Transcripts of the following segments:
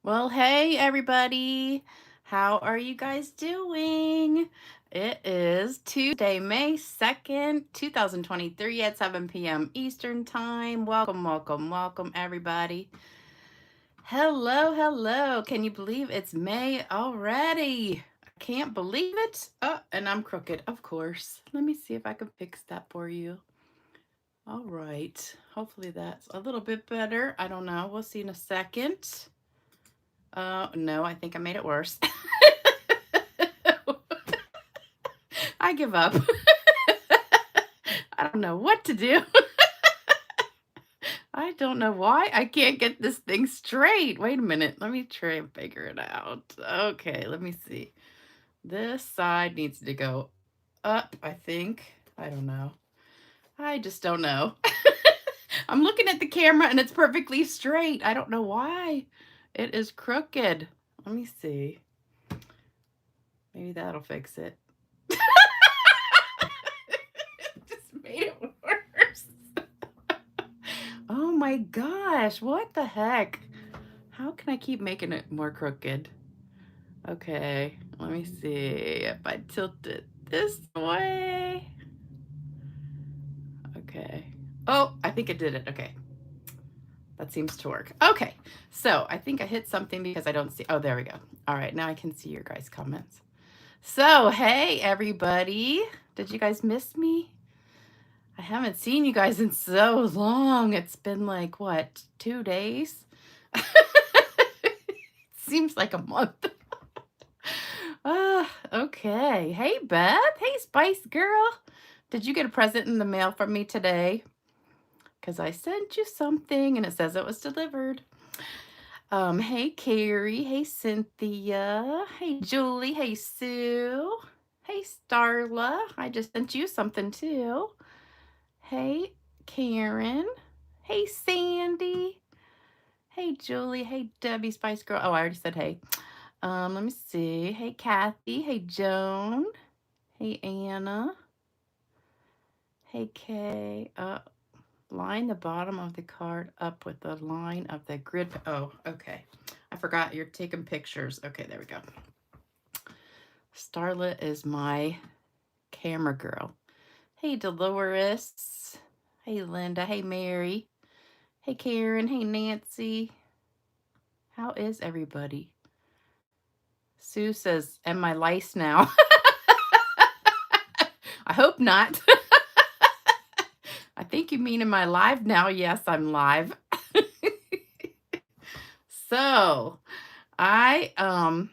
Well, hey everybody. How are you guys doing? It is Tuesday, May 2nd, 2023 at 7 p.m. Eastern Time. Welcome, welcome, welcome everybody. Hello, hello. Can you believe it's May already? I can't believe it. Oh, and I'm crooked, of course. Let me see if I can fix that for you. All right. Hopefully that's a little bit better. I don't know. We'll see in a second. No, I think I made it worse. I give up. I don't know what to do. I don't know why I can't get this thing straight. Wait a minute. Let me try and figure it out. Okay, let me see. This side needs to go up, I think. I don't know. I just don't know. I'm looking at the camera and it's perfectly straight. I don't know why. It is crooked. Let me see. Maybe that'll fix it. Just made it worse. Oh my gosh, what the heck? How can I keep making it more crooked? Okay, let me see if I tilt it this way. Okay. Oh, I think it did it. Okay. That seems to work. Okay, so I think I hit something because I don't see. Oh, there we go. All right, now I can see your guys' comments. So, hey, everybody. Did you guys miss me? I haven't seen you guys in so long. It's been like, what, 2 days? Seems like a month. Okay. Hey, Beth. Hey, Spice Girl. Did you get a present in the mail from me today? Because I sent you something and it says it was delivered. Hey, Carrie. Hey, Cynthia. Hey, Julie. Hey, Sue. Hey, Starla. I just sent you something too. Hey, Karen. Hey, Sandy. Hey, Julie. Hey, Debbie, Spice Girl. Oh, I already said hey. Let me see. Hey, Kathy. Hey, Joan. Hey, Anna. Hey, Kay. Line the bottom of the card up with the line of the grid. Oh, okay. I forgot you're taking pictures. Okay, there we go. Starlet is my camera girl. Hey, Dolores. Hey, Linda. Hey, Mary. Hey, Karen. Hey, Nancy. How is everybody? Sue says, am I lice now? I hope not. I think you mean am I live now? Yes, I'm live. So, oh,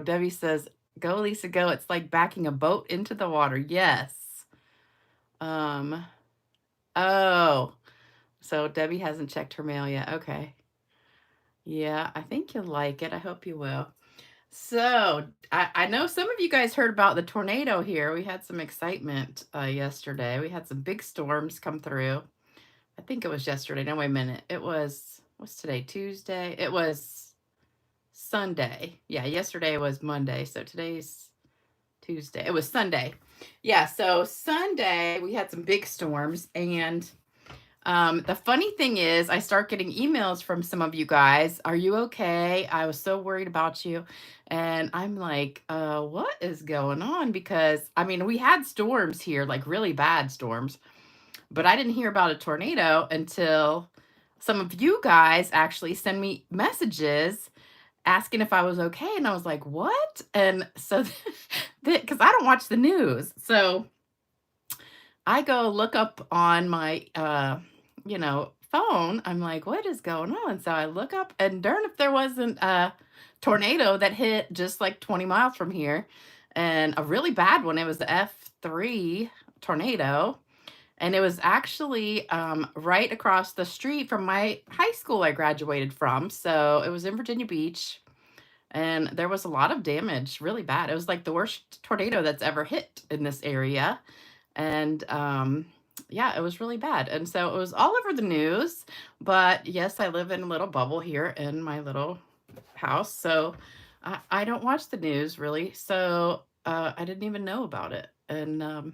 Debbie says, go, Lisa, go. It's like backing a boat into the water. Yes. Oh, so Debbie hasn't checked her mail yet. Okay. Yeah, I think you'll like it. I hope you will. So I know some of you guys heard about the tornado here. We had some excitement yesterday. We had some big storms come through. I think it was yesterday. No, wait a minute. It was, what's today? Tuesday? It was Sunday. Yeah, yesterday was Monday. So today's Tuesday. It was Sunday. Yeah, so Sunday we had some big storms. And the funny thing is, I start getting emails from some of you guys. Are you okay? I was so worried about you. And I'm like, what is going on? Because, I mean, we had storms here, like really bad storms, but I didn't hear about a tornado until some of you guys actually send me messages asking if I was okay. And I was like, what? And so, because I don't watch the news. So I go look up on my, phone. I'm like, what is going on? So I look up, and darn if there wasn't a tornado that hit just like 20 miles from here, and a really bad one. It was the F3 tornado. And it was actually right across the street from my high school I graduated from. So it was in Virginia Beach. And there was a lot of damage, really bad. It was like the worst tornado that's ever hit in this area. And yeah, it was really bad. And so it was all over the news. But yes, I live in a little bubble here in my little house. So I don't watch the news really. So I didn't even know about it. And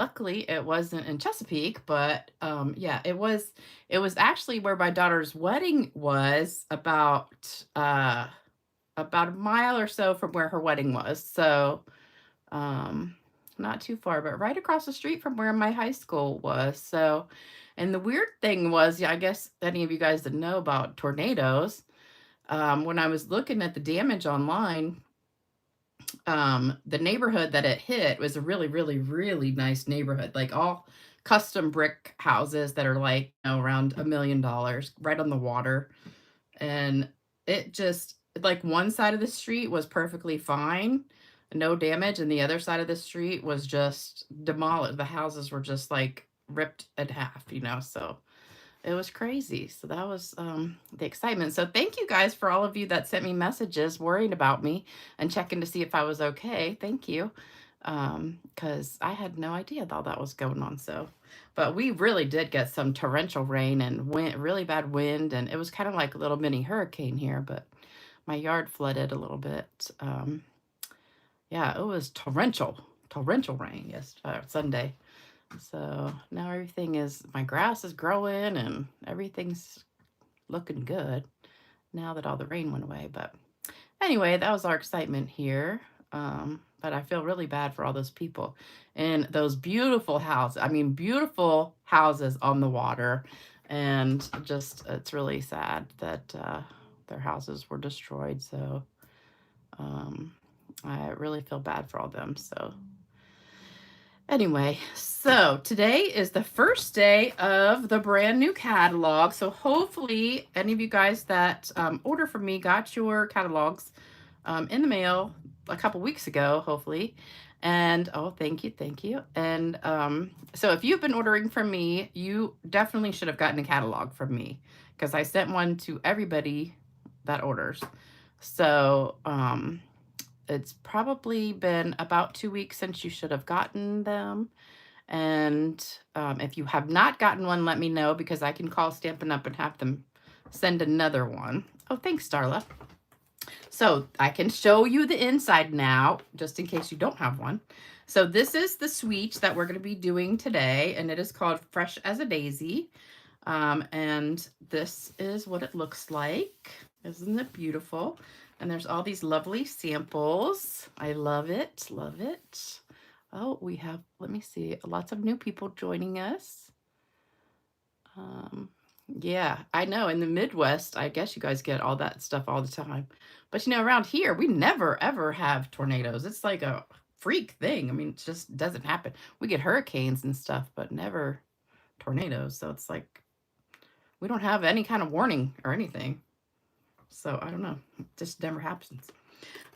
Luckily, it wasn't in Chesapeake, but yeah, it was actually where my daughter's wedding was about a mile or so from where her wedding was. So, um, not too far, but right across the street from where my high school was. So, and the weird thing was, yeah, I guess any of you guys that know about tornadoes, when I was looking at the damage online, the neighborhood that it hit was a really, really, really nice neighborhood, like all custom brick houses that are like, around $1 million, right on the water. And it just, like, one side of the street was perfectly fine, no damage, and the other side of the street was just demolished. The houses were just like ripped in half, so it was crazy. So that was the excitement. So thank you guys for all of you that sent me messages worrying about me and checking to see if I was okay. Thank you. Because I had no idea all that was going on. So, but we really did get some torrential rain and wind, really bad wind, and it was kind of like a little mini hurricane here, but my yard flooded a little bit. Yeah, it was torrential rain Sunday. So now my grass is growing and everything's looking good now that all the rain went away. But anyway, that was our excitement here. But I feel really bad for all those people in those beautiful houses. I mean, beautiful houses on the water. And just, it's really sad that their houses were destroyed. So I really feel bad for all them. So anyway, so today is the first day of the brand new catalog. So hopefully any of you guys that order from me got your catalogs in the mail a couple weeks ago, hopefully. And oh, thank you, thank you. And so if you've been ordering from me, you definitely should have gotten a catalog from me because I sent one to everybody that orders. So it's probably been about 2 weeks since you should have gotten them. And if you have not gotten one, let me know because I can call Stampin' Up and have them send another one. Oh, thanks, Starla. So I can show you the inside now, just in case you don't have one. So this is the suite that we're going to be doing today, and it is called Fresh as a Daisy. And this is what it looks like. Isn't it beautiful? And there's all these lovely samples. I love it, love it. Oh, we have, let me see, lots of new people joining us. Yeah, I know in the Midwest, I guess you guys get all that stuff all the time. But around here, we never ever have tornadoes. It's like a freak thing. I mean, it just doesn't happen. We get hurricanes and stuff, but never tornadoes. So it's like we don't have any kind of warning or anything. So I don't know. It just never happens.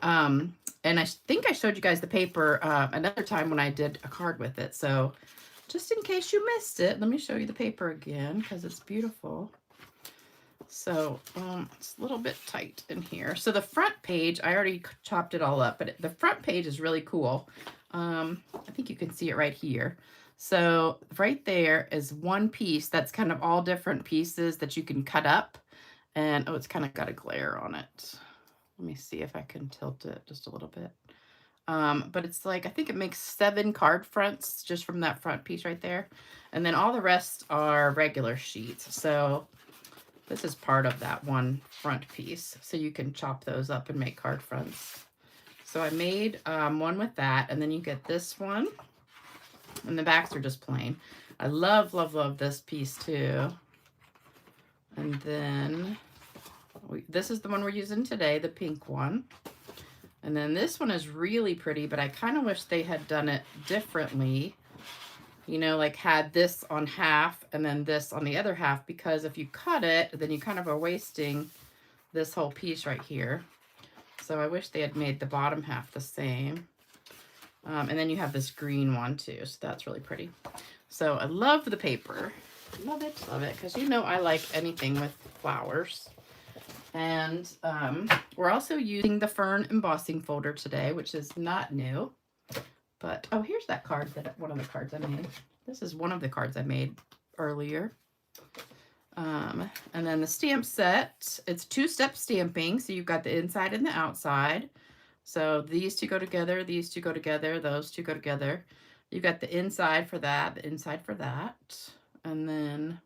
And I think I showed you guys the paper another time when I did a card with it. So just in case you missed it, let me show you the paper again because it's beautiful. So it's a little bit tight in here. So the front page, I already chopped it all up, but the front page is really cool. I think you can see it right here. So right there is one piece that's kind of all different pieces that you can cut up. And oh, it's kind of got a glare on it. Let me see if I can tilt it just a little bit. But it's like, I think it makes 7 card fronts just from that front piece right there. And then all the rest are regular sheets. So this is part of that one front piece. So you can chop those up and make card fronts. So I made one with that. And then you get this one. And the backs are just plain. I love, love, love this piece too. And then this is the one we're using today, the pink one. And then this one is really pretty, but I kind of wish they had done it differently. Like had this on half and then this on the other half, because if you cut it, then you kind of are wasting this whole piece right here. So I wish they had made the bottom half the same. And then you have this green one too, so that's really pretty. So I love the paper. Love it, because I like anything with flowers. And we're also using the fern embossing folder today, which is not new. But, oh, here's that card, one of the cards I made. This is one of the cards I made earlier. And then the stamp set, it's 2-step stamping. So you've got the inside and the outside. So these two go together, these two go together, those two go together. You got the inside for that, the inside for that, and then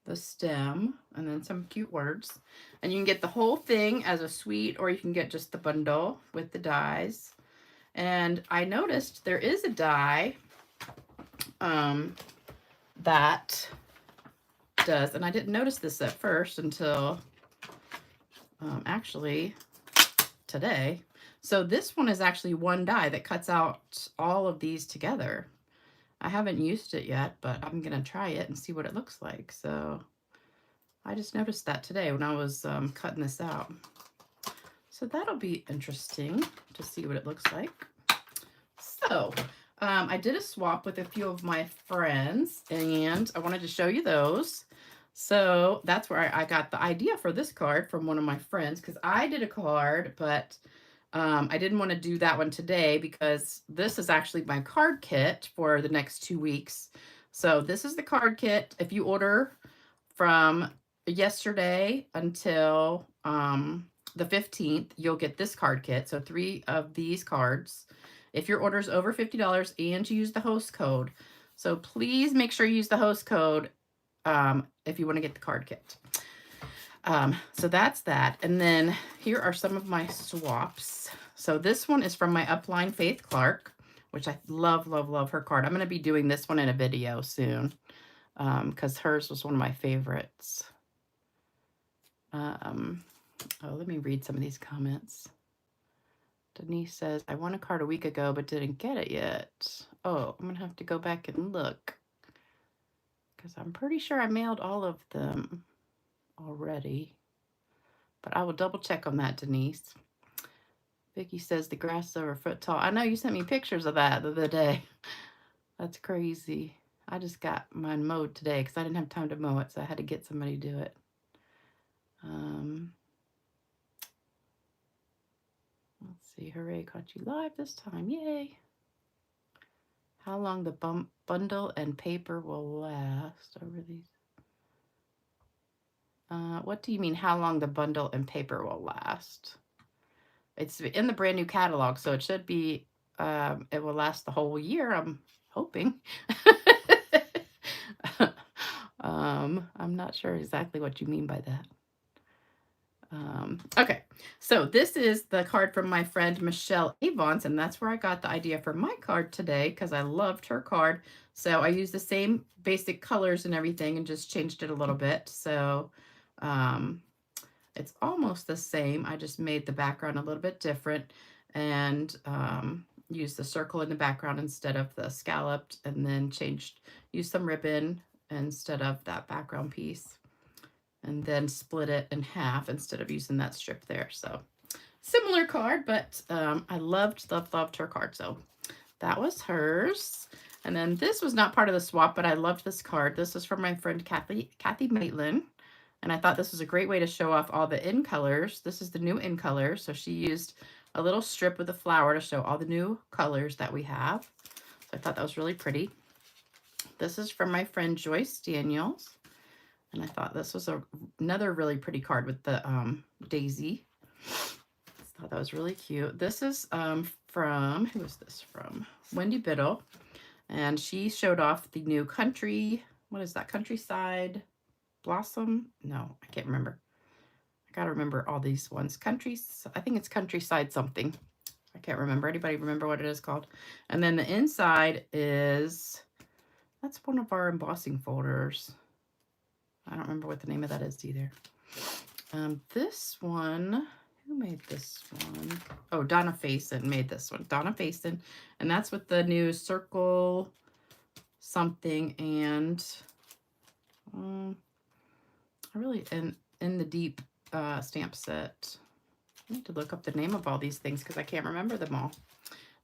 the stem, and then some cute words. And you can get the whole thing as a suite, or you can get just the bundle with the dies. And I noticed there is a die that does, and I didn't notice this at first until actually today. So this one is actually one die that cuts out all of these together. I haven't used it yet, but I'm gonna try it and see what it looks like. So I just noticed that today when I was cutting this out. So that'll be interesting to see what it looks like. So I did a swap with a few of my friends, and I wanted to show you those. So that's where I got the idea for this card from one of my friends, because I did a card, but I didn't want to do that one today because this is actually my card kit for the next 2 weeks. So this is the card kit. If you order from yesterday until the 15th, you'll get this card kit. So 3 of these cards. If your order is over $50 and you use the host code. So please make sure you use the host code if you want to get the card kit. So that's that. And then here are some of my swaps. So this one is from my upline, Faith Clark, which I love, love, love her card. I'm going to be doing this one in a video soon because hers was one of my favorites. Let me read some of these comments. Denise says, I won a card a week ago, but didn't get it yet. Oh, I'm going to have to go back and look because I'm pretty sure I mailed all of them already. But I will double check on that, Denise. Vicky says the grass is over a foot tall. I know you sent me pictures of that the other day. That's crazy. I just got mine mowed today because I didn't have time to mow it, so I had to get somebody to do it. Let's see. Hooray, caught you live this time. Yay. How long the bundle and paper will last over these? What do you mean, how long the bundle and paper will last? It's in the brand new catalog, so it should be, it will last the whole year, I'm hoping. I'm not sure exactly what you mean by that. Okay, so this is the card from my friend Michelle Avons, and that's where I got the idea for my card today because I loved her card. So I used the same basic colors and everything and just changed it a little bit. So it's almost the same. I just made the background a little bit different and used the circle in the background instead of the scalloped, and then used some ribbon instead of that background piece, and then split it in half instead of using that strip there. So similar card, but I loved her card. So that was hers. And then this was not part of the swap, but I loved this card. This is from my friend Kathy Maitland. And I thought this was a great way to show off all the in colors. This is the new in colors. So she used a little strip with a flower to show all the new colors that we have. So I thought that was really pretty. This is from my friend Joyce Daniels. And I thought this was another really pretty card with the daisy. I thought that was really cute. This is from, who is this from? Wendy Biddle. And she showed off the new what is that? Countryside Blossom? No, I can't remember. I gotta remember all these ones. I think it's Countryside something. I can't remember. Anybody remember what it is called? And then the inside is, that's one of our embossing folders. I don't remember what the name of that is either. This one, who made this one? Oh, Donna Faison made this one. Donna Faison. And that's with the new circle something and I really, in the deep stamp set. I need to look up the name of all these things because I can't remember them all.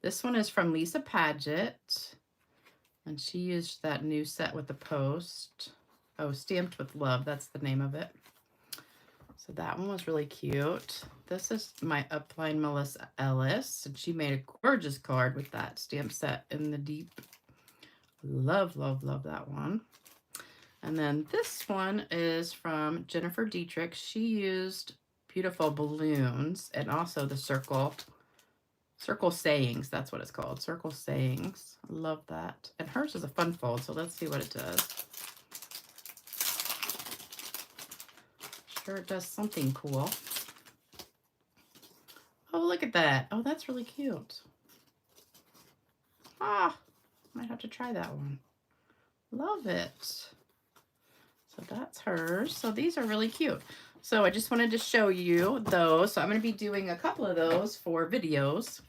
This one is from Lisa Paget. And she used that new set with the post. Oh, Stamped with Love. That's the name of it. So that one was really cute. This is my upline Melissa Ellis. And she made a gorgeous card with that stamp set in the deep. Love, love, love that one. And then this one is from Jennifer Dietrich. She used beautiful balloons and also the circle Circle Sayings, that's what it's called. Circle Sayings. Love that. And hers is a fun fold, so let's see what it does. Sure, it does something cool. Oh, look at that. Oh, that's really cute. Ah, might have to try that one. Love it. So that's hers. So these are really cute. So I just wanted to show you those. So I'm going to be doing a couple of those for videos.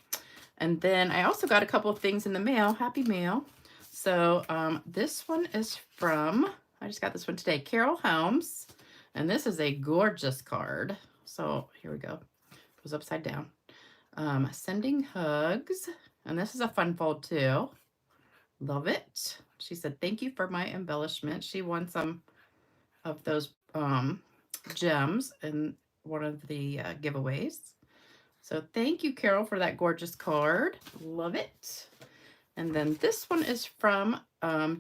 And then I also got a couple of things in the mail. Happy mail. So this one is from, I just got this one today, Carol Helms. And this is a gorgeous card. So here we go. It goes upside down. Sending hugs. And this is a fun fold too. Love it. She said, thank you for my embellishment. She won some of those gems in one of the giveaways. So thank you, Carol, for that gorgeous card. Love it. And then this one is from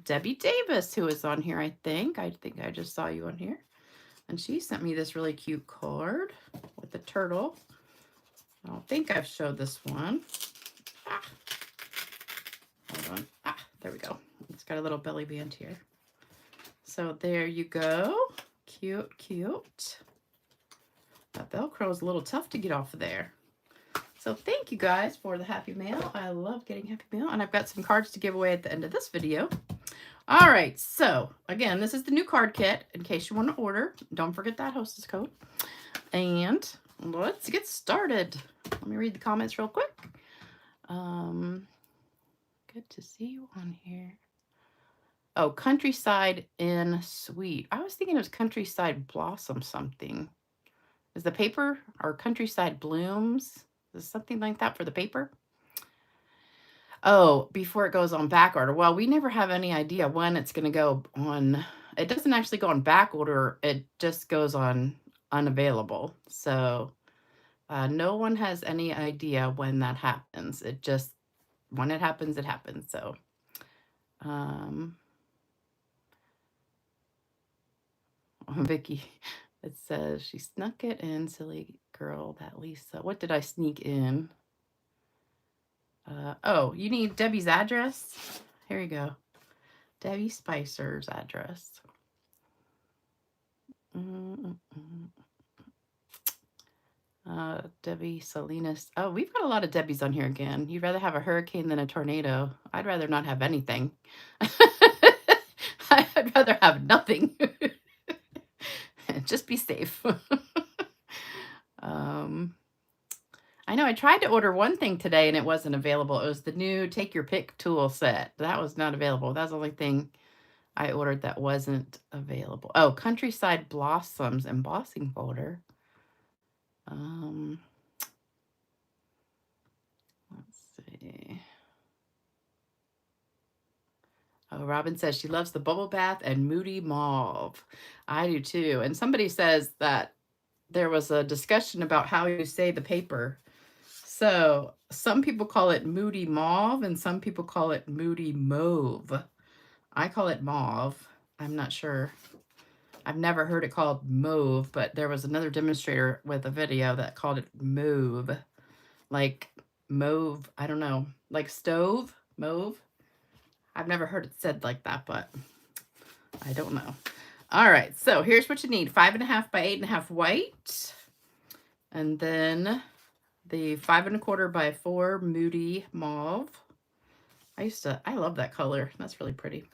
Debbie Davis, who is on here, I think. I just saw you on here. And she sent me this really cute card with the turtle. I don't think I've showed this one. Ah. Hold on. Ah, there we go. It's got a little belly band here. So there you go. Cute, cute. That Velcro is a little tough to get off of there. So thank you guys for the happy mail. I love getting happy mail. And I've got some cards to give away at the end of this video. All right. So again, this is the new card kit in case you want to order. Don't forget that hostess code. And let's get started. Let me read the comments real quick. Good to see you on here. Oh, Countryside in Sweet. I was thinking it was Countryside Blossom something. Is the paper or Countryside Blooms? Is something like that for the paper? Oh, before it goes on back order. Well, we never have any idea when it's going to go on. It doesn't actually go on back order. It just goes on unavailable. So no one has any idea when that happens. It just, when it happens, it happens. So, Vicky, it says she snuck it in, silly girl, that Lisa. What did I sneak in? Oh, you need Debbie's address? Here you go. Debbie Spicer's address. Debbie Salinas. Oh, we've got a lot of Debbies on here again. You'd rather have a hurricane than a tornado. I'd rather not have anything. I'd rather have nothing. Just be safe. I know I tried to order one thing today and it wasn't available. It was the new Take Your Pick tool set. That was not available. That's the only thing I ordered that wasn't available. Oh, Countryside Blossoms embossing folder. Let's see. Oh, Robin says she loves the bubble bath and moody mauve. I do too. And somebody says that there was a discussion about how you say the paper. So some people call it moody mauve and some people call it moody mauve. I call it mauve. I'm not sure. I've never heard it called mauve, but there was another demonstrator with a video that called it mauve. Like mauve, I don't know, like stove, mauve. I've never heard it said like that, but I don't know. All right, so here's what you need. 5.5 by 8.5 white. And then the 5 1/4 by 4 moody mauve. I love that color. That's really pretty.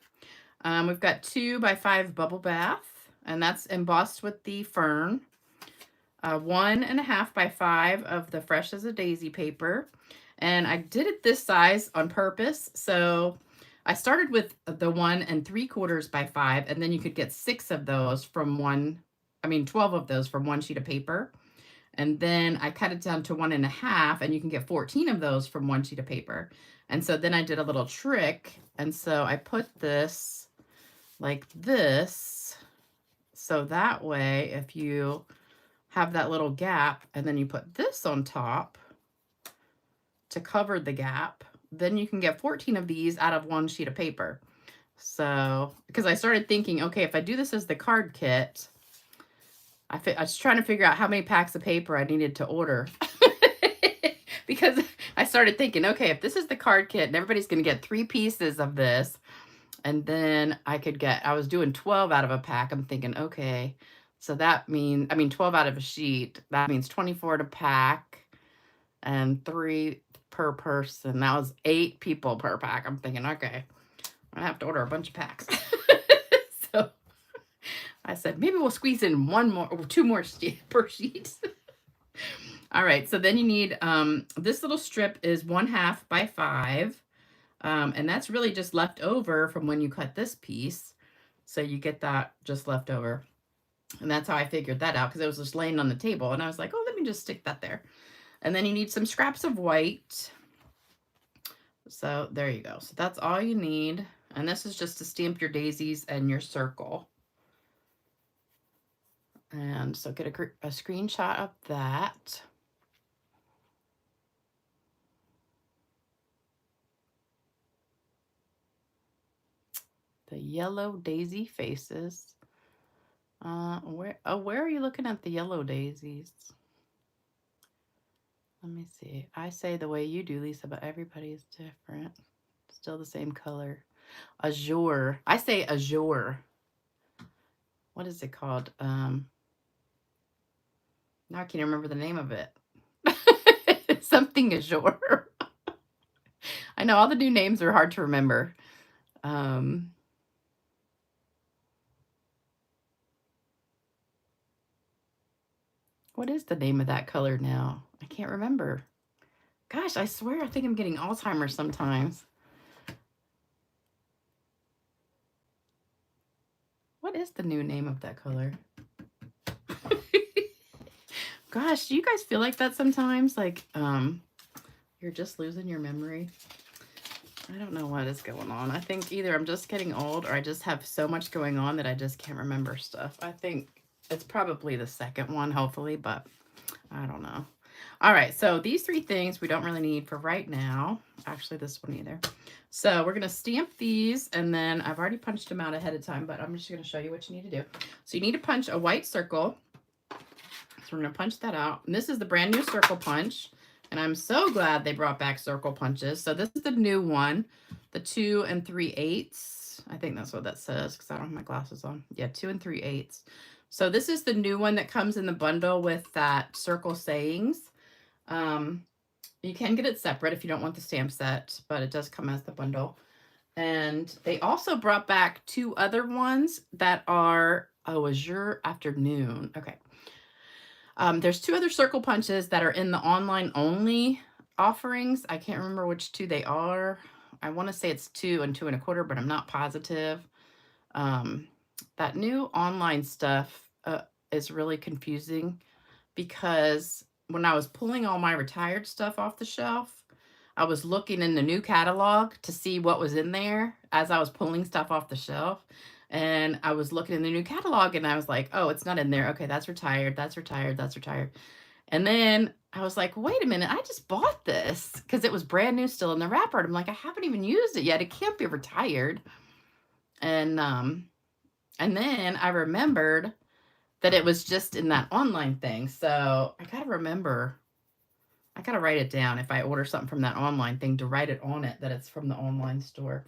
We've got 2 by 5 bubble bath, and that's embossed with the fern. 1.5 by 5 of the fresh as a daisy paper. And I did it this size on purpose. So I started with the 1 3/4 by 5, and then you could get 6 of those from 12 of those from one sheet of paper. And then I cut it down to 1.5, and you can get 14 of those from one sheet of paper. And so then I did a little trick. And so I put this like this. So that way, if you have that little gap, and then you put this on top to cover the gap, then you can get 14 of these out of one sheet of paper. So, because I started thinking, okay, if I do this as the card kit, I was trying to figure out how many packs of paper I needed to order. Because I started thinking, okay, if this is the card kit and everybody's going to get 3 pieces of this, and then I was doing 12 out of a pack. I'm thinking, okay, so that means, I mean, 12 out of a sheet. That means 24 to pack and 3 per person. That was 8 people per pack. I'm thinking, okay, I have to order a bunch of packs. So I said, maybe we'll squeeze in 1 more or 2 more per sheet. All right, so then you need, this little strip is 1/2 by 5. And that's really just left over from when you cut this piece. So you get that just left over. And that's how I figured that out, because it was just laying on the table. And I was like, oh, let me just stick that there. And then you need some scraps of white. So there you go. So that's all you need. And this is just to stamp your daisies and your circle. And so get a screenshot of that. The yellow daisy faces. Where are you looking at the yellow daisies? Let me see. I say the way you do, Lisa, but everybody's different. Still the same color. Azure. I say azure. What is it called? Now I can't remember the name of it. Something azure. I know all the new names are hard to remember. What is the name of that color now? I can't remember. Gosh, I swear I think I'm getting Alzheimer's sometimes. What is the new name of that color? Gosh, do you guys feel like that sometimes? Like, you're just losing your memory? I don't know what is going on. I think either I'm just getting old or I just have so much going on that I just can't remember stuff. I think it's probably the second one, hopefully, but I don't know. All right, so these 3 things we don't really need for right now. Actually, this one either. So we're going to stamp these, and then I've already punched them out ahead of time, but I'm just going to show you what you need to do. So you need to punch a white circle. So we're going to punch that out. And this is the brand new circle punch. And I'm so glad they brought back circle punches. So this is the new one, the 2 3/8. I think that's what that says because I don't have my glasses on. Yeah, 2 3/8. So this is the new one that comes in the bundle with that circle sayings. You can get it separate if you don't want the stamp set, but it does come as the bundle. And they also brought back 2 other ones that are, Azure Afternoon. Okay. There's 2 other circle punches that are in the online only offerings. I can't remember which 2 they are. I want to say it's 2 and 2 1/4, but I'm not positive. That new online stuff is really confusing because when I was pulling all my retired stuff off the shelf, I was looking in the new catalog to see what was in there as I was pulling stuff off the shelf. And I was looking in the new catalog and I was like, oh, it's not in there. Okay, that's retired. That's retired. That's retired. And then I was like, wait a minute. I just bought this because it was brand new still in the wrapper. I'm like, I haven't even used it yet. It can't be retired. And then I remembered that it was just in that online thing. So I got to remember, I got to write it down if I order something from that online thing to write it on it that it's from the online store.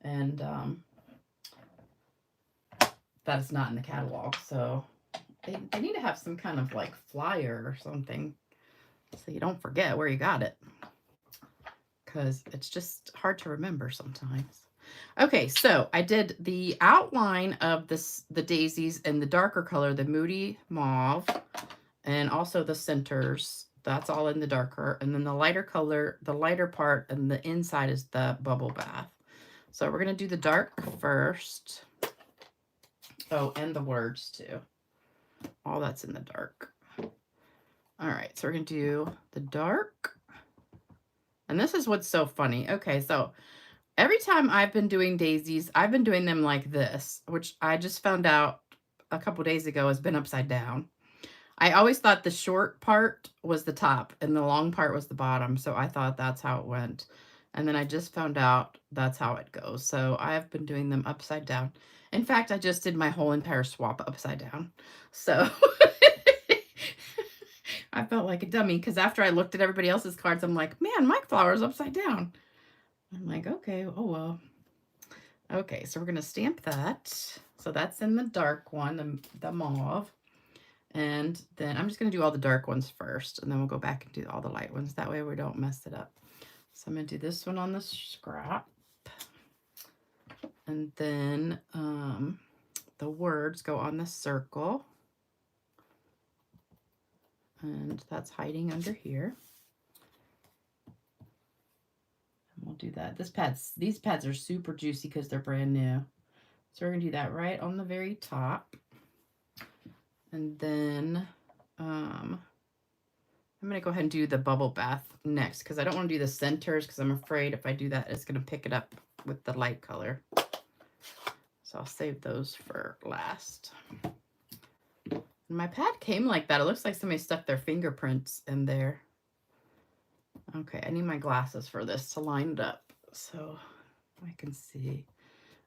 And that is not in the catalog. So they need to have some kind of like flyer or something so you don't forget where you got it. Because it's just hard to remember sometimes. Okay, so I did the outline of the daisies in the darker color, the Moody Mauve, and also the centers. That's all in the darker. And then the lighter color, the lighter part, and the inside is the bubble bath. So we're going to do the dark first. Oh, and the words too. All that's in the dark. All right, so we're going to do the dark. And this is what's so funny. Okay, so every time I've been doing daisies, I've been doing them like this, which I just found out a couple days ago has been upside down. I always thought the short part was the top and the long part was the bottom. So I thought that's how it went. And then I just found out that's how it goes. So I have been doing them upside down. In fact, I just did my whole entire swap upside down. So I felt like a dummy because after I looked at everybody else's cards, I'm like, man, my flower is upside down. I'm like, okay, oh well. Okay, so we're going to stamp that. So that's in the dark one, the mauve. And then I'm just going to do all the dark ones first, and then we'll go back and do all the light ones. That way we don't mess it up. So I'm going to do this one on the scrap. And then the words go on the circle. And that's hiding under here. And we'll do that. These pads are super juicy because they're brand new. So we're going to do that right on the very top. And then I'm going to go ahead and do the bubble bath next because I don't want to do the centers because I'm afraid if I do that, it's going to pick it up with the light color. So I'll save those for last. And my pad came like that. It looks like somebody stuck their fingerprints in there. Okay, I need my glasses for this to line it up so I can see.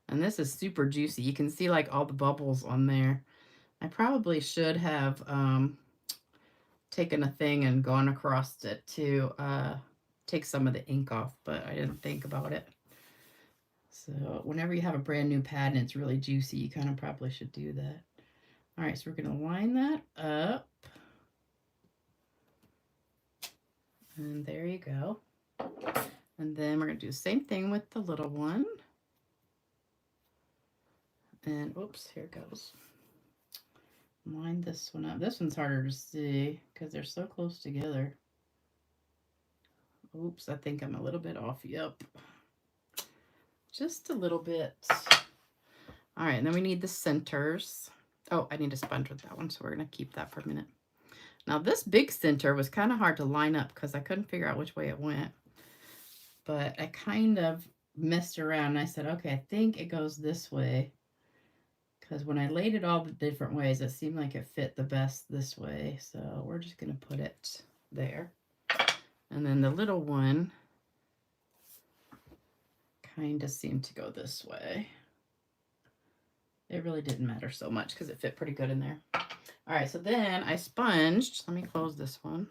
And this is super juicy. You can see like all the bubbles on there. I probably should have taken a thing and gone across it to take some of the ink off, but I didn't think about it. So whenever you have a brand new pad and it's really juicy, you kind of probably should do that. All right, so we're going to line that up. And there you go. And then we're going to do the same thing with the little one. And oops, here it goes. Line this one up. This one's harder to see because they're so close together. Oops, I think I'm a little bit off. Yep. Just a little bit. All right, and then we need the centers. Oh, I need a sponge with that one, so we're going to keep that for a minute. Now, this big center was kind of hard to line up because I couldn't figure out which way it went. But I kind of messed around, and I said, okay, I think it goes this way. Because when I laid it all the different ways, it seemed like it fit the best this way. So we're just going to put it there. And then the little one kind of seemed to go this way. It really didn't matter so much because it fit pretty good in there. All right, so then I sponged. Let me close this one.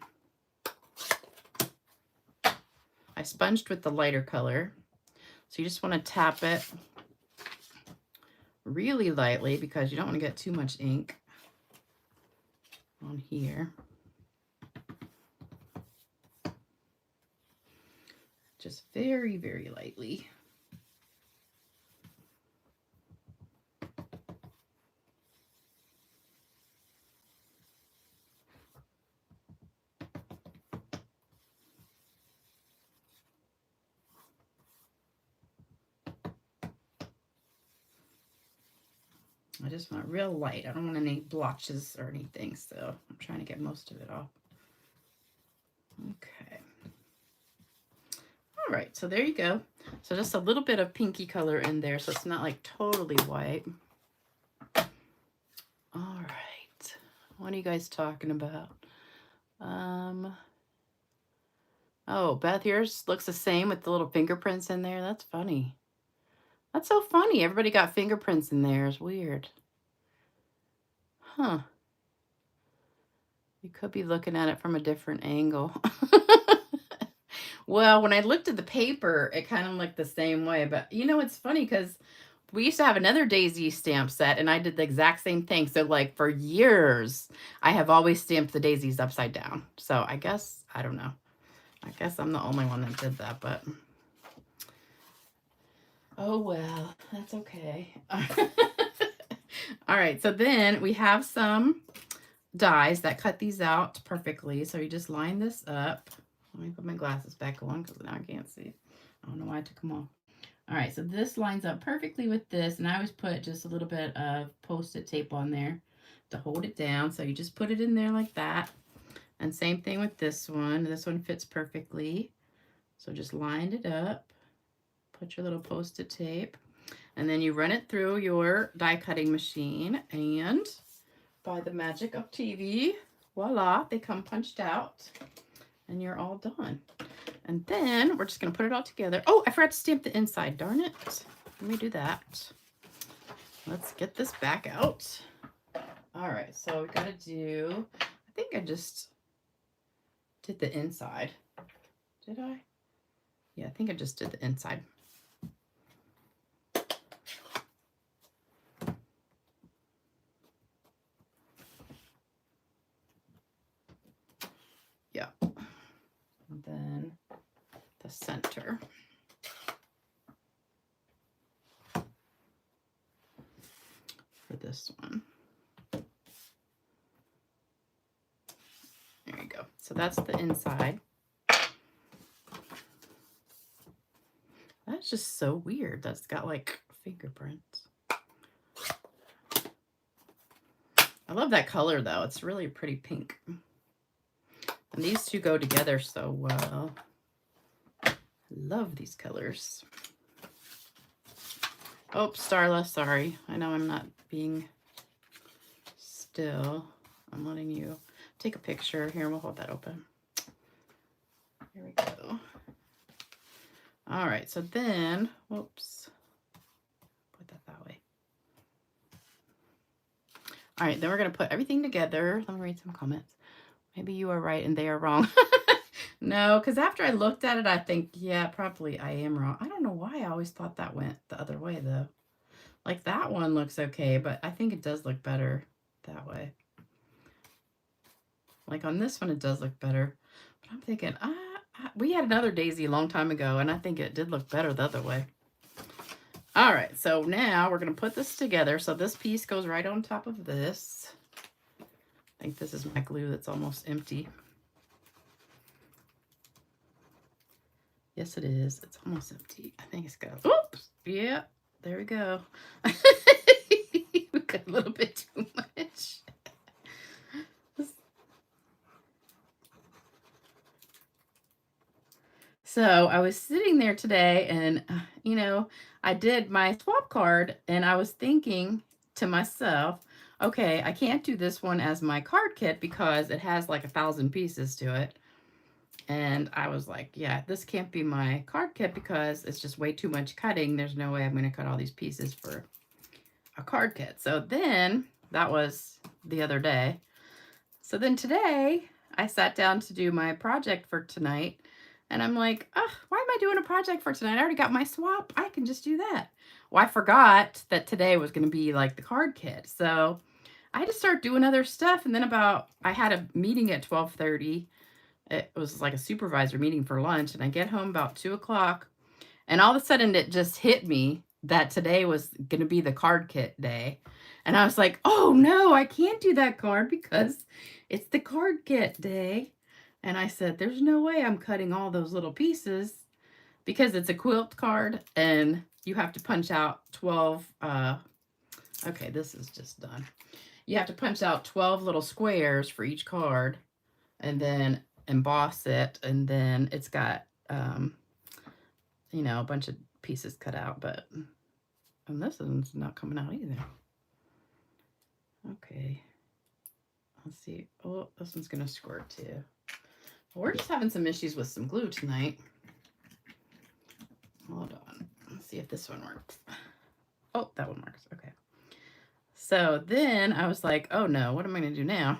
I sponged with the lighter color. So you just want to tap it really lightly because you don't want to get too much ink on here. Just very, very lightly. I just want real light. I don't want any blotches or anything, so I'm trying to get most of it off. Okay. All right, so there you go. So just a little bit of pinky color in there, so it's not like totally white. All right. What are you guys talking about? Oh, Beth, yours looks the same with the little fingerprints in there. That's funny. That's so funny. Everybody got fingerprints in there. It's weird. Huh. You could be looking at it from a different angle. Well, when I looked at the paper, it kind of looked the same way. But, you know, it's funny because we used to have another daisy stamp set, and I did the exact same thing. So, like, for years, I have always stamped the daisies upside down. So, I guess, I don't know. I guess I'm the only one that did that, but... Oh, well, that's okay. All right, so then we have some dies that cut these out perfectly. So you just line this up. Let me put my glasses back on because now I can't see. I don't know why I took them off. All right, so this lines up perfectly with this, and I always put just a little bit of Post-it tape on there to hold it down. So you just put it in there like that. And same thing with this one. This one fits perfectly. So just line it up. Put your little Post-it tape. And then you run it through your die cutting machine, and by the magic of TV, voila, they come punched out, and you're all done. And then we're just going to put it all together. Oh, I forgot to stamp the inside. Darn it. Let me do that. Let's get this back out. All right, so we got to do, I think I just did the inside. Did I? Yeah, I think I just did the inside. Yeah. And then the center. For this one. There you go. So that's the inside. That's just so weird. That's got like fingerprints. I love that color though. It's really pretty pink. And these two go together so well. I love these colors. Oh, Starla, sorry. I know I'm not being still. I'm letting you take a picture. Here, we'll hold that open. Here we go. All right, so then, whoops. Put that way. All right, then we're going to put everything together. Let me read some comments. Maybe you are right and they are wrong. No, because after I looked at it, I think, yeah, probably I am wrong. I don't know why I always thought that went the other way, though. Like, that one looks okay, but I think it does look better that way. Like, on this one, it does look better. But I'm thinking, we had another daisy a long time ago, and I think it did look better the other way. All right, so now we're going to put this together. So this piece goes right on top of this. I think this is my glue that's almost empty. Yes, it is. It's almost empty. I think it's got, oops, yeah, there we go. We got a little bit too much. So I was sitting there today and, you know, I did my swap card and I was thinking to myself, okay, I can't do this one as my card kit because it has like 1,000 pieces to it. And I was like, yeah, this can't be my card kit because it's just way too much cutting. There's no way I'm going to cut all these pieces for a card kit. So then that was the other day. So then today I sat down to do my project for tonight. And I'm like, oh, why am I doing a project for tonight? I already got my swap. I can just do that. Well, I forgot that today was going to be like the card kit. So I had to start doing other stuff. And then I had a meeting at 12:30. It was like a supervisor meeting for lunch. And I get home about 2 o'clock. And all of a sudden it just hit me that today was going to be the card kit day. And I was like, oh no, I can't do that card because it's the card kit day. And I said, there's no way I'm cutting all those little pieces because it's a quilt card and you have to punch out 12. Okay, this is just done. You have to punch out 12 little squares for each card and then emboss it. And then it's got, you know, a bunch of pieces cut out, but and this one's not coming out either. Okay. Let's see. Oh, this one's going to squirt too. We're just having some issues with some glue tonight. Hold on. Let's see if this one works. Oh, that one works. Okay. So then I was like, oh no, what am I going to do now?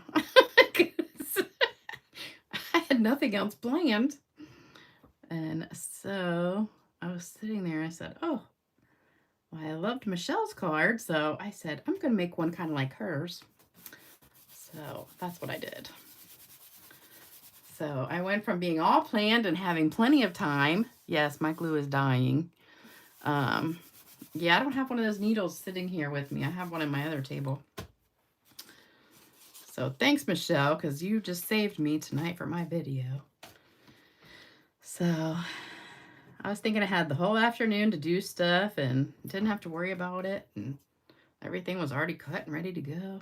I had nothing else planned. And so I was sitting there. I said, oh, well, I loved Michelle's card. So I said, I'm going to make one kind of like hers. So that's what I did. So I went from being all planned and having plenty of time. Yes, my glue is dying. Yeah, I don't have one of those needles sitting here with me. I have one on my other table. So thanks, Michelle, because you just saved me tonight for my video. So I was thinking I had the whole afternoon to do stuff and didn't have to worry about it. And everything was already cut and ready to go.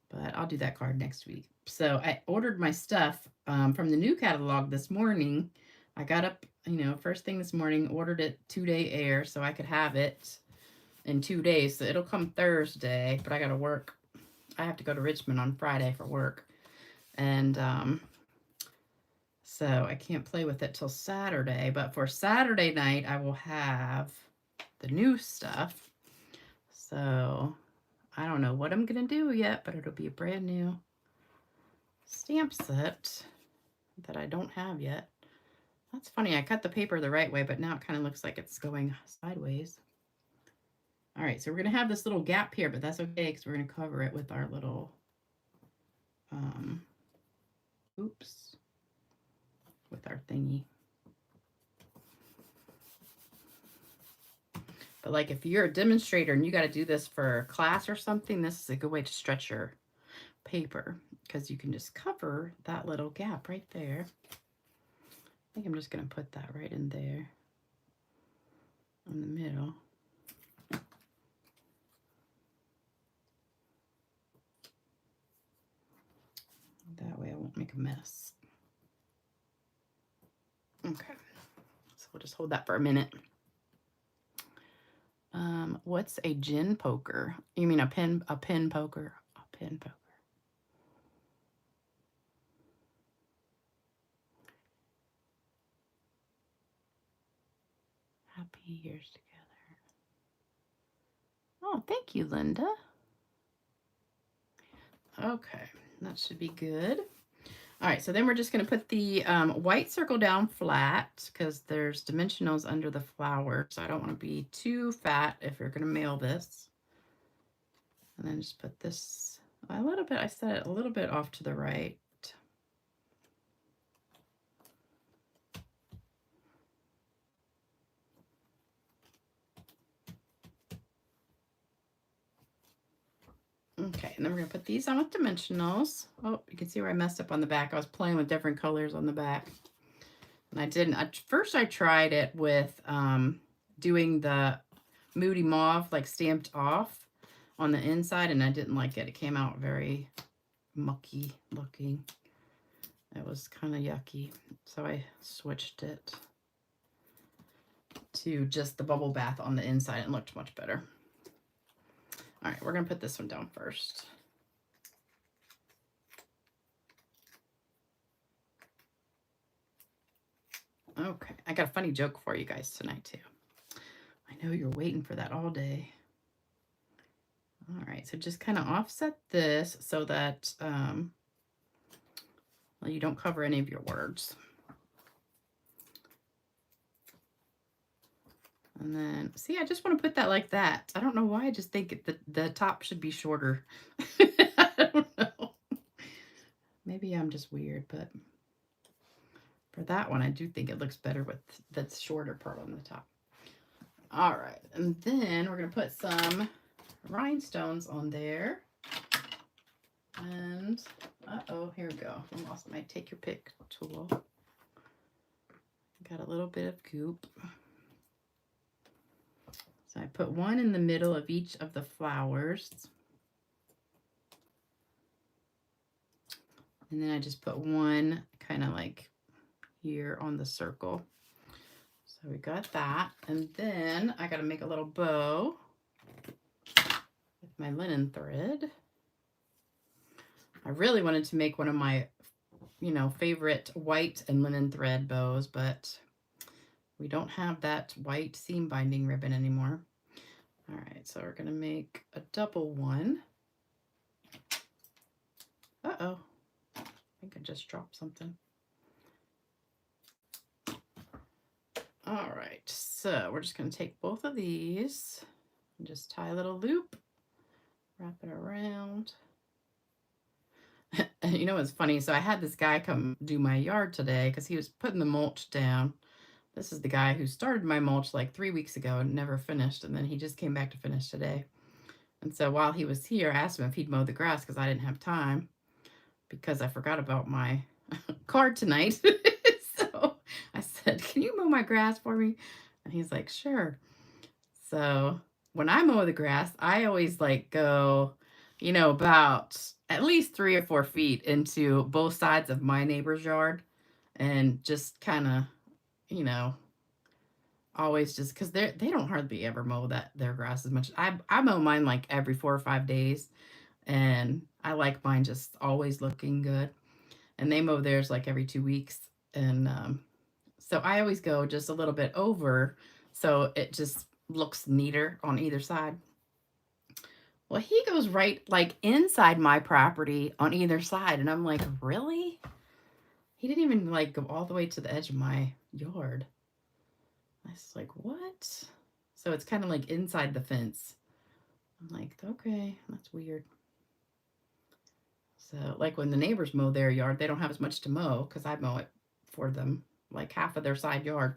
But I'll do that card next week. So I ordered my stuff from the new catalog this morning. I got up, you know, first thing this morning, ordered it 2-day air so I could have it in 2 days. So it'll come Thursday, but I got to work. I have to go to Richmond on Friday for work. And so I can't play with it till Saturday. But for Saturday night, I will have the new stuff. So I don't know what I'm going to do yet, but it'll be a brand new stamp set. that I don't have yet. That's funny. I cut the paper the right way, but now it kind of looks like it's going sideways. All right, so we're going to have this little gap here, but that's okay because we're going to cover it with our little, oops, with our thingy. But like if you're a demonstrator and you got to do this for class or something, this is a good way to stretch your paper because you can just cover that little gap right there. I think I'm just going to put that right in there in the middle. That way I won't make a mess. Okay, so we'll just hold that for a minute. What's a gin poker? You mean a pin poker? A pin poker. Happy years together. Oh, thank you, Linda. Okay, that should be good. All right, so then we're just going to put the white circle down flat because there's dimensionals under the flower. So I don't want to be too fat if you're going to mail this. And then just put this a little bit, I set it a little bit off to the right. Okay, and then we're going to put these on with dimensionals. Oh, you can see where I messed up on the back. I was playing with different colors on the back. And I didn't. First, I tried it with doing the Moody Mauve, like stamped off on the inside, and I didn't like it. It came out very mucky looking. It was kind of yucky. So I switched it to just the bubble bath on the inside. It looked much better. All right, we're going to put this one down first. Okay, I got a funny joke for you guys tonight, too. I know you're waiting for that all day. All right, so just kind of offset this so that well, you don't cover any of your words. And then, see, I just want to put that like that. I don't know why. I just think the top should be shorter. I don't know. Maybe I'm just weird, but for that one, I do think it looks better with the shorter part on the top. All right, and then we're going to put some rhinestones on there. And, uh-oh, here we go. I lost my take your pick tool. Got a little bit of goop. So I put one in the middle of each of the flowers. And then I just put one kind of like here on the circle. So we got that. And then I got to make a little bow with my linen thread. I really wanted to make one of my, favorite white and linen thread bows, but we don't have that white seam binding ribbon anymore. All right, so we're going to make a double one. Uh-oh. I think I just dropped something. All right, so we're just going to take both of these and just tie a little loop, wrap it around. And you know what's funny? So I had this guy come do my yard today because he was putting the mulch down. This is the guy who started my mulch like 3 weeks ago and never finished. And then he just came back to finish today. And so while he was here, I asked him if he'd mow the grass because I didn't have time because I forgot about my card tonight. So I said, can you mow my grass for me? And he's like, sure. So when I mow the grass, I always like go, about at least 3 or 4 feet into both sides of my neighbor's yard and just kind of, always just because they don't hardly ever mow their grass as much. I mow mine like every 4 or 5 days, and I like mine just always looking good. And they mow theirs like every 2 weeks, and so I always go just a little bit over, so it just looks neater on either side. Well, he goes right like inside my property on either side, and I'm like, really? He didn't even like go all the way to the edge of my yard. I was like, what? So it's kind of like inside the fence. I'm like, okay, that's weird. So like when the neighbors mow their yard, they don't have as much to mow because I mow it for them, like half of their side yard.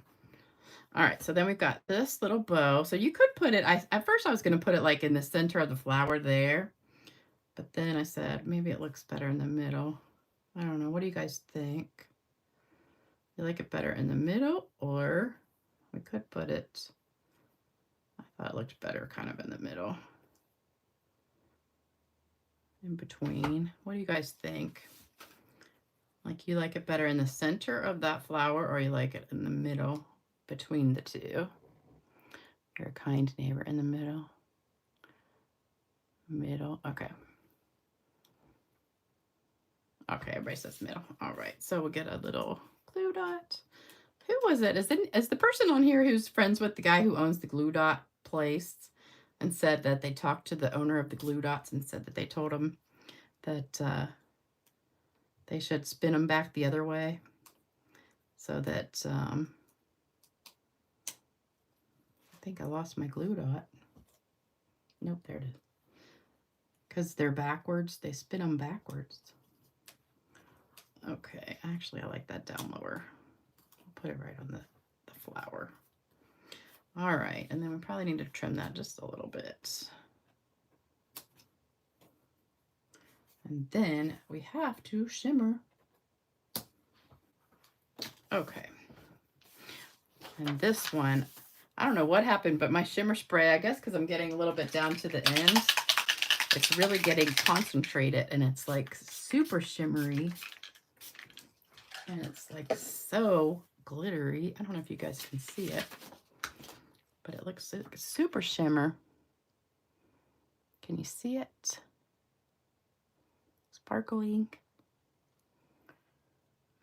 All right, so then we've got this little bow. So you could put it, at first I was going to put it like in the center of the flower there. But then I said, maybe it looks better in the middle. I don't know. What do you guys think? You like it better in the middle, or we could put it, I thought it looked better kind of in the middle. In between. What do you guys think? Like you like it better in the center of that flower, or you like it in the middle between the two? You're a kind neighbor. In the middle. Middle. Okay. Okay, everybody says middle. All right, so we'll get a little glue dot. Who was it? Is the person on here who's friends with the guy who owns the glue dot place and said that they talked to the owner of the glue dots and said that they told him that they should spin them back the other way so that, I think I lost my glue dot. Nope, there it is. Because they're backwards, they spin them backwards. Okay, actually I like that down lower. I'll put it right on the flower. All right, and then we probably need to trim that just a little bit. And then we have to shimmer. Okay. And this one, I don't know what happened, but my shimmer spray, I guess because I'm getting a little bit down to the end, it's really getting concentrated and it's like super shimmery. And it's like so glittery. I don't know if you guys can see it, but it looks super shimmer. Can you see it? Sparkling.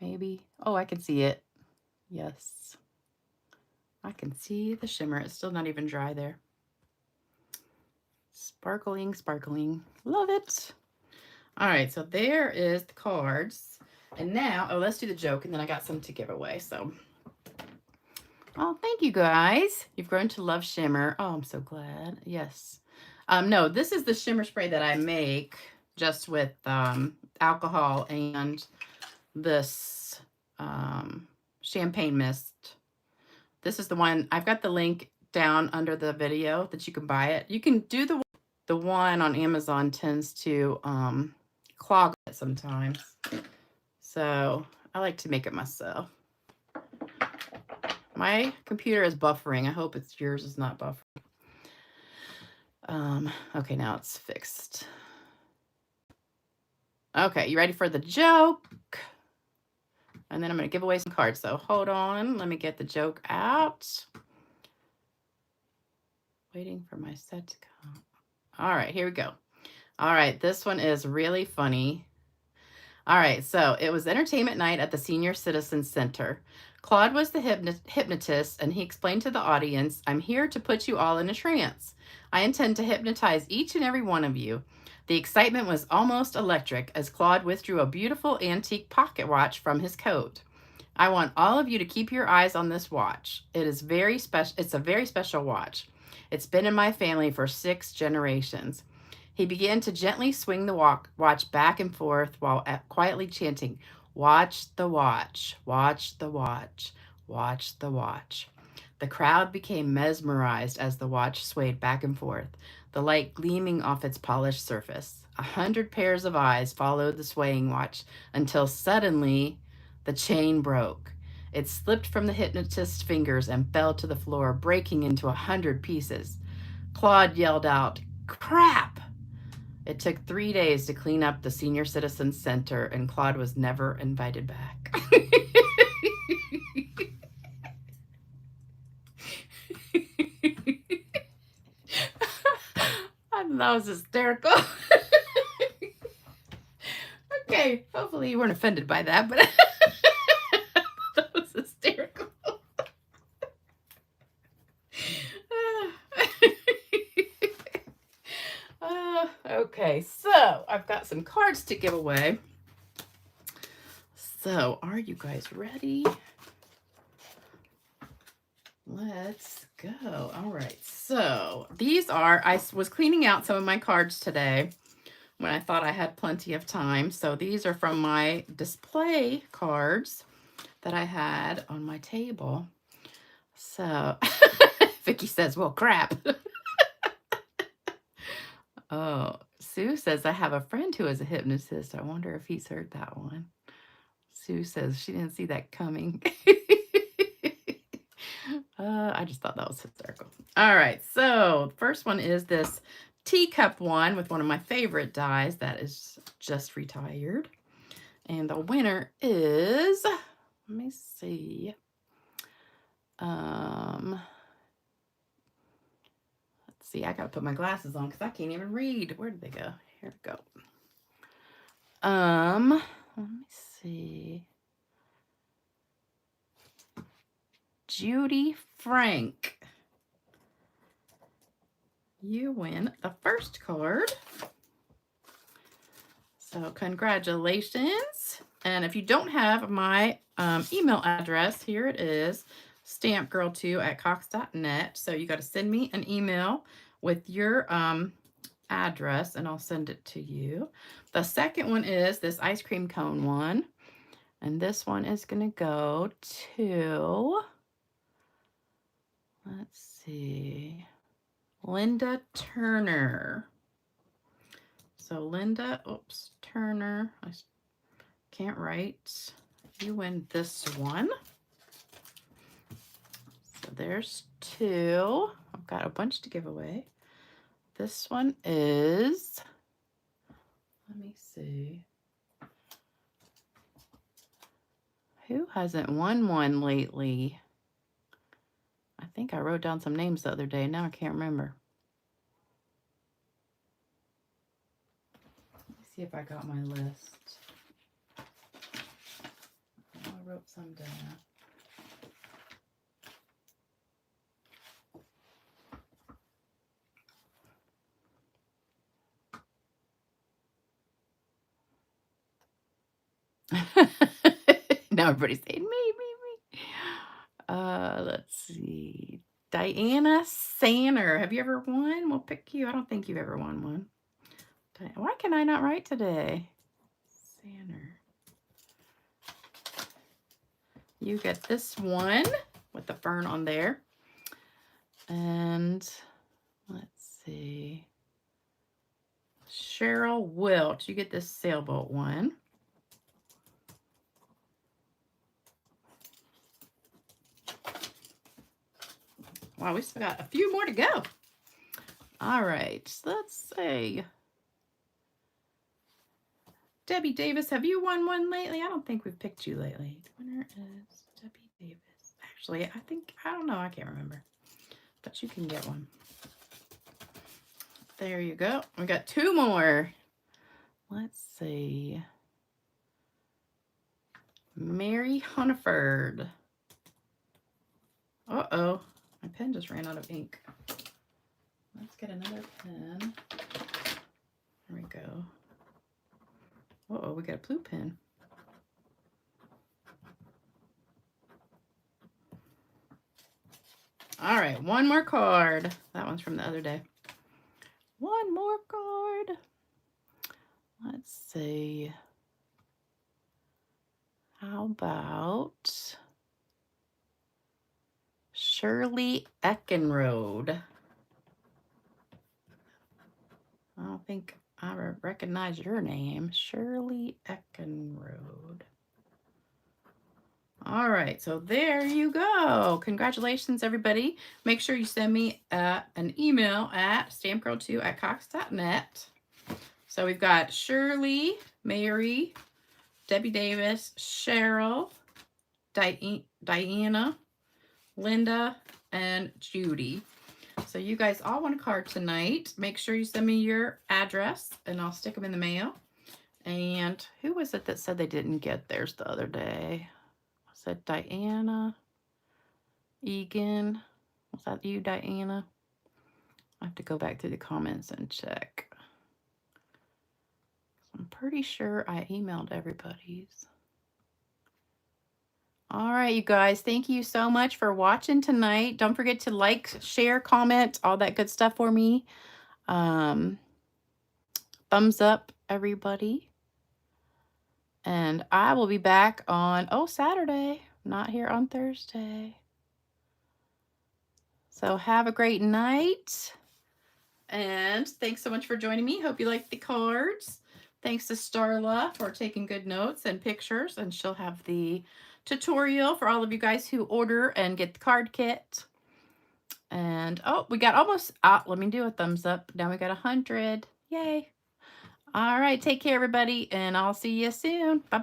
Maybe. Oh, I can see it. Yes. I can see the shimmer. It's still not even dry there. Sparkling, sparkling. Love it. All right, so there is the cards. And now, oh, let's do the joke, and then I got some to give away. So, oh, thank you guys. You've grown to love shimmer. Oh, I'm so glad. Yes. No, this is the shimmer spray that I make just with alcohol and this champagne mist. This is the one. I've got the link down under the video that you can buy it. You can do the one on Amazon tends to clog it sometimes. So I like to make it myself. My computer is buffering. I hope it's yours is not buffering. Okay, now it's fixed. Okay, you ready for the joke? And then I'm going to give away some cards. So hold on. Let me get the joke out. Waiting for my set to come. All right, here we go. All right, this one is really funny. All right, so it was entertainment night at the Senior Citizen Center. Claude was the hypnotist, and he explained to the audience, "I'm here to put you all in a trance. I intend to hypnotize each and every one of you." The excitement was almost electric as Claude withdrew a beautiful antique pocket watch from his coat. "I want all of you to keep your eyes on this watch. It's a very special watch. It's been in my family for 6 generations." He began to gently swing the watch back and forth while quietly chanting, "Watch the watch, watch the watch, watch the watch." The crowd became mesmerized as the watch swayed back and forth, the light gleaming off its polished surface. 100 pairs of eyes followed the swaying watch until suddenly the chain broke. It slipped from the hypnotist's fingers and fell to the floor, breaking into 100 pieces. Claude yelled out, "Crap!" It took 3 days to clean up the Senior Citizen Center, and Claude was never invited back. That was hysterical. Okay, hopefully you weren't offended by that, but that was hysterical. Okay, so I've got some cards to give away. So, are you guys ready? Let's go. All right. So, these are, I was cleaning out some of my cards today when I thought I had plenty of time. So, these are from my display cards that I had on my table. So, Vicky says, well, crap. Oh, Sue says, I have a friend who is a hypnotist. I wonder if he's heard that one. Sue says she didn't see that coming. I just thought that was hysterical. All right, so the first one is this teacup one with one of my favorite dies that is just retired. And the winner is, let me see. Let's see, I gotta put my glasses on because I can't even read. Where did they go? Here we go. Let me see. Judy Frank. You win the first card. So congratulations. And if you don't have my email address, here it is, stampgirl2@cox.net. So you got to send me an email with your address and I'll send it to you. The second one is this ice cream cone one. And this one is going to go to, let's see, Linda Turner. So Linda, oops, Turner, I can't write. You win this one. So there's two. I've got a bunch to give away. This one is, let me see. Who hasn't won one lately? I think I wrote down some names the other day. Now I can't remember. Let me see if I got my list. Oh, I wrote some down. Now everybody's saying me. Let's see. Diana Sander. Have you ever won? We'll pick you. I don't think you've ever won one. Why can I not write today? Sander. You get this one with the fern on there. And let's see. Cheryl Wilt. You get this sailboat one. Wow, we still got a few more to go. All right, let's see. Debbie Davis, have you won one lately? I don't think we've picked you lately. The winner is Debbie Davis. Actually, I don't know. I can't remember. But you can get one. There you go. We got two more. Let's see. Mary Hunniford. Uh-oh. My pen just ran out of ink. Let's get another pen. There we go. Uh-oh, we got a blue pen. All right, one more card. That one's from the other day. One more card. Let's see. How about Shirley Eckenrode? I don't think I recognize your name. Shirley Eckenrode. All right, so there you go. Congratulations, everybody. Make sure you send me an email at stampgirl2@cox.net. So we've got Shirley, Mary, Debbie Davis, Cheryl, Diana, Linda, and Judy. So you guys all want a card tonight. Make sure you send me your address, and I'll stick them in the mail. And who was it that said they didn't get theirs the other day? Was it Diana? Egan? Was that you, Diana? I have to go back through the comments and check. I'm pretty sure I emailed everybody's. All right, you guys, thank you so much for watching tonight. Don't forget to like, share, comment, all that good stuff for me. Um, Thumbs up, everybody. And I will be back on, oh, Saturday, not here on Thursday. So have a great night. And thanks so much for joining me. Hope you liked the cards. Thanks to Starla for taking good notes and pictures. And she'll have the tutorial for all of you guys who order and get the card kit. And oh, we got almost, let me do a thumbs up. Now we got 100. Yay. All right. Take care, everybody. And I'll see you soon. Bye.